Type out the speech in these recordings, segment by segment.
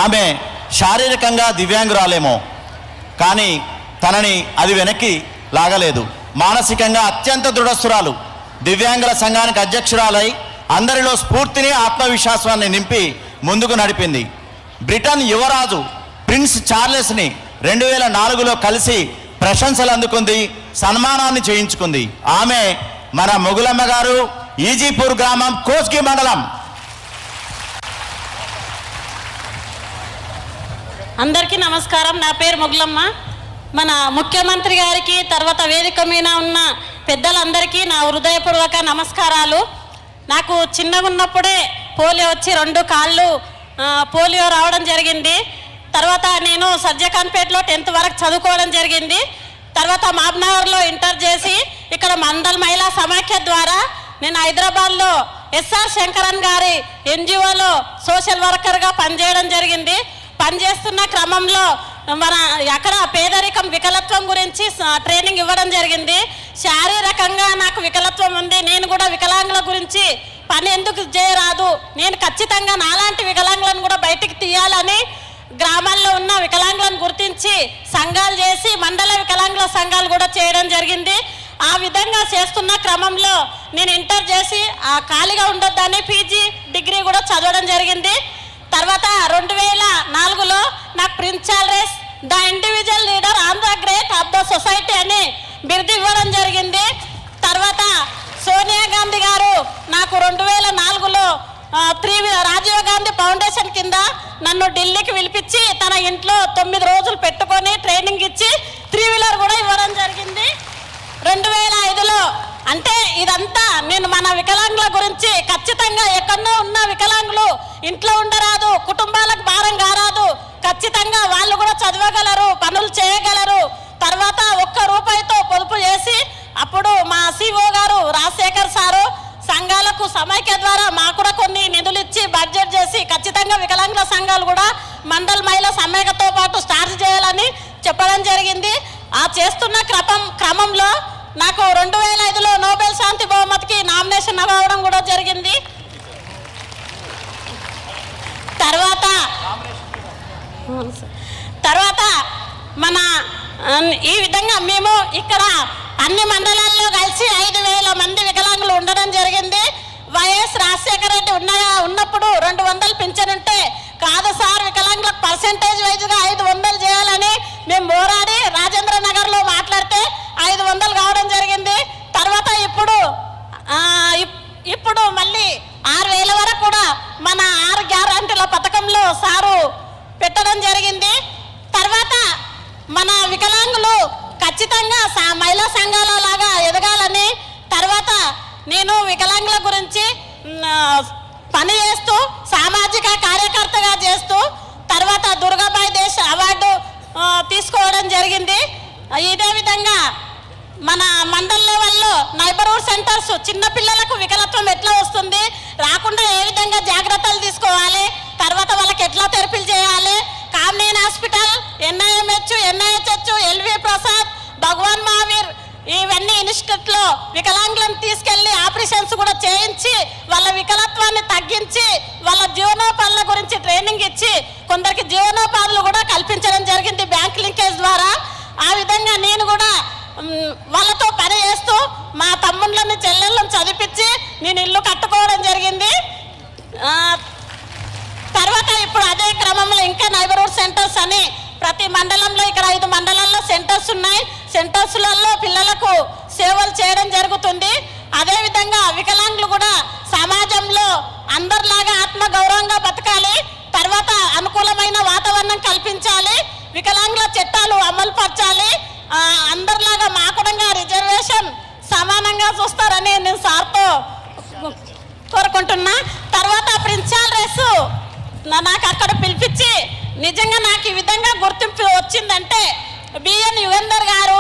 ఆమె శారీరకంగా దివ్యాంగురాలేమో, కానీ తనని అది వెనక్కి లాగలేదు. మానసికంగా అత్యంత దృఢస్తురాలు. దివ్యాంగుల సంఘానికి అధ్యక్షురాలై అందరిలో స్ఫూర్తిని, ఆత్మవిశ్వాసాన్ని నింపి ముందుకు నడిపింది. బ్రిటన్ యువరాజు ప్రిన్స్ చార్లెస్ని 2004లో కలిసి ప్రశంసలు అందుకుంది, సన్మానాన్ని చేయించుకుంది. ఆమె మన మొగులమ్మ గారు, ఈజీపూర్ గ్రామం, కోస్గి మండలం. అందరికీ నమస్కారం. నా పేరు మొగులమ్మ. మన ముఖ్యమంత్రి గారికి, తర్వాత వేదిక మీద ఉన్న పెద్దలందరికీ నా హృదయపూర్వక నమస్కారాలు. నాకు చిన్నగా ఉన్నప్పుడే పోలియో వచ్చి 2 కాళ్ళు పోలియో రావడం జరిగింది. తర్వాత నేను సజ్జకాన్పేటలో 10th వరకు చదువుకోవడం జరిగింది. తర్వాత మహబూబ్నగర్లో ఇంటర్ చేసి ఇక్కడ మండల్ మహిళా సమాఖ్య ద్వారా నేను హైదరాబాద్లో ఎస్ఆర్ శంకరన్ గారి ఎన్జిఓలో సోషల్ వర్కర్గా పనిచేయడం జరిగింది. పనిచేస్తున్న క్రమంలో మన అక్కడ పేదరికం, వికలత్వం గురించి ట్రైనింగ్ ఇవ్వడం జరిగింది. శారీరకంగా నాకు వికలత్వం ఉంది, నేను కూడా వికలాంగుల గురించి పని ఎందుకు చేయరాదు, నేను ఖచ్చితంగా నాలాంటి వికలాంగులను కూడా బయటికి తీయాలని గ్రామాల్లో ఉన్న వికలాంగులను గుర్తించి సంఘాలు చేసి మండల వికలాంగుల సంఘాలు కూడా చేయడం జరిగింది. ఆ విధంగా చేస్తున్న క్రమంలో నేను ఇంటర్ చేసి ఖాళీగా ఉండొద్దని పీజీ డిగ్రీ కూడా చదవడం జరిగింది. తర్వాత 2004లో నాకు prince Charles the individual leader on the great of the society అని బిరుదు ఇవ్వడం జరిగింది. తర్వాత సోనియా గాంధీ గారు నాకు 2004లో రాజీవ్ గాంధీ ఫౌండేషన్ కింద నన్ను ఢిల్లీకి పిలిపించి తన ఇంట్లో 9 రోజులు పెట్టుకొని ట్రైనింగ్ ఇచ్చి 3 వీలర్ కూడా ఇవ్వడం జరిగింది. 2005లో అంటే ఇదంతా నేను మన వికలాంగుల గురించి ఖచ్చితంగా ఎక్కడో ఉన్న వికలాంగులు ఇంట్లో ఉండరాదు, కుటుంబాలకు భారం కారాదు, ఖచ్చితంగా వాళ్ళు కూడా చదవగలరు, పనులు చేయగలరు. తర్వాత 1 రూపాయితో పొదుపు చేసి అప్పుడు మా సిఓ గారు రాజశేఖర్ సారు సంఘాలకు సమైక్య ద్వారా మాకు కూడా కొన్ని నిధులు ఇచ్చి బడ్జెట్ చేసి ఖచ్చితంగా వికలాంగుల సంఘాలు కూడా మండల్ మహిళా సమైక్యతో పాటు స్టార్ట్ చేయాలని చెప్పడం జరిగింది. ఆ చేస్తున్న క్రమంలో నాకు 2005లో నోబెల్ శాంతి బహుమతికి నామినేషన్ అవ్వడం కూడా జరిగింది. తర్వాత మన ఈ విధంగా మేము ఇక్కడ అన్ని మండలాల్లో కలిసి 5,000 మంది వికలాంగులు ఉండడం జరిగింది. వైఎస్ రాజశేఖర రెడ్డి ఉన్నప్పుడు 200 పింఛన్ ఉంటే కాదు సార్, వికలాంగులకు పర్సెంటేజ్ వైజ్గా 500 చేయాలని మేము పోరాడి రాజేంద్ర నగర్లో మాట్లాడితే 500 కావడం జరిగింది. తర్వాత ఇప్పుడు మళ్ళీ 6,000 వరకు కూడా మన 6 గ్యారంటీల పథకంలో సారు పెట్టడం జరిగింది. తర్వాత మన వికలాంగులు ఖచ్చితంగా మహిళా సంఘాల లాగా ఎదగాలని, తర్వాత నేను వికలాంగుల గురించి పని చేస్తూ సామాజిక కార్యకర్తగా చేస్తూ తర్వాత దుర్గాబాయి దేశ్ అవార్డు తీసుకోవడం జరిగింది. ఇదే విధంగా మన మండల్ లెవెల్లో నైబర్హుడ్ సెంటర్స్ చిన్నపిల్లలకు వికలత్వం ఎట్లా వస్తుంది, రాకుండా ఏ విధంగా జాగ్రత్తలు తీసుకోవాలి, తర్వాత వాళ్ళకి ఎట్లా థెరపీలు చేయాలి, కామ్నేన్ హాస్పిటల్, ఎన్ఐఎంహెచ్, ఎన్ఐహెచ్హెచ్, ఎల్వి ప్రసాద్, భగవాన్ మహావీర్ ఇవన్నీ ఇన్స్టిట్యూట్లో వికలాంగులను తీసుకెళ్లి ఆపరేషన్స్ కూడా చేయించి వాళ్ళ వికలత్వాన్ని తగ్గించి వాళ్ళ జీవనోపాధుల గురించి ట్రైనింగ్ ఇచ్చి కొందరికి జీవనోపాధులు కూడా కల్పించడం జరిగింది బ్యాంక్ లింకేజ్ ద్వారా. ఆ విధంగా నేను కూడా వాళ్ళతో పని చేస్తూ మా తమ్ముళ్ళని, చెల్లెళ్ళని చదివించి నేను ఇల్లు కట్టుకోవడం జరిగింది. తర్వాత ఇప్పుడు అదే క్రమంలో ఇంకా నైబర్హుడ్ సెంటర్స్ అని ప్రతి మండలంలో ఇక్కడ 5 మండలాల్లో సెంటర్స్ ఉన్నాయి. సెంటర్స్లలో పిల్లలకు సేవలు చేయడం జరుగుతుంది. అదేవిధంగా వికలాంగులు కూడా సమాజంలో అందరిలాగా ఆత్మగౌరవంగా బతకాలి, తర్వాత అనుకూలమైన వాతావరణం కల్పించాలి, వికలాంగుల చట్టాలు అమలు పరచాలి, అందరిలాగా మాకుడంగా రిజర్వేషన్ సమానంగా చూస్తారని నేను సార్తో కోరుకుంటున్నా. తర్వాత ప్రిన్స్ చార్లెస్ నాకు అక్కడ పిలిపించి నిజంగా నాకు ఈ విధంగా గుర్తింపు వచ్చిందంటే బిఎన్ యుగంధర్ గారు,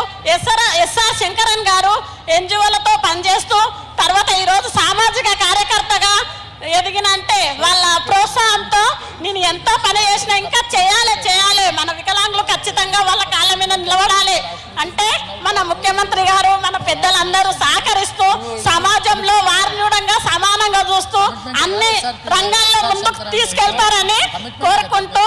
ఎస్ఆర్ శంకరన్ గారు ఎన్జిఓలతో పనిచేస్తూ తర్వాత ఈరోజు సామాజిక కార్యకర్తగా ఎదిగినంటే వాళ్ళ ప్రోత్సాహంతో నేను ఎంతో పని చేసినా ఇంకా చేయాలి మన వికలాంగులు ఖచ్చితంగా వాళ్ళ కాళ్ళ మీద నిలబడాలి అంటే మన ముఖ్యమంత్రి గారు, మన పెద్దలందరూ సహకరిస్తూ సమాజంలో వారిని సమానంగా చూస్తూ అన్ని రంగాల్లో ముందుకు తీసుకెళ్తారని కోరుకుంటూ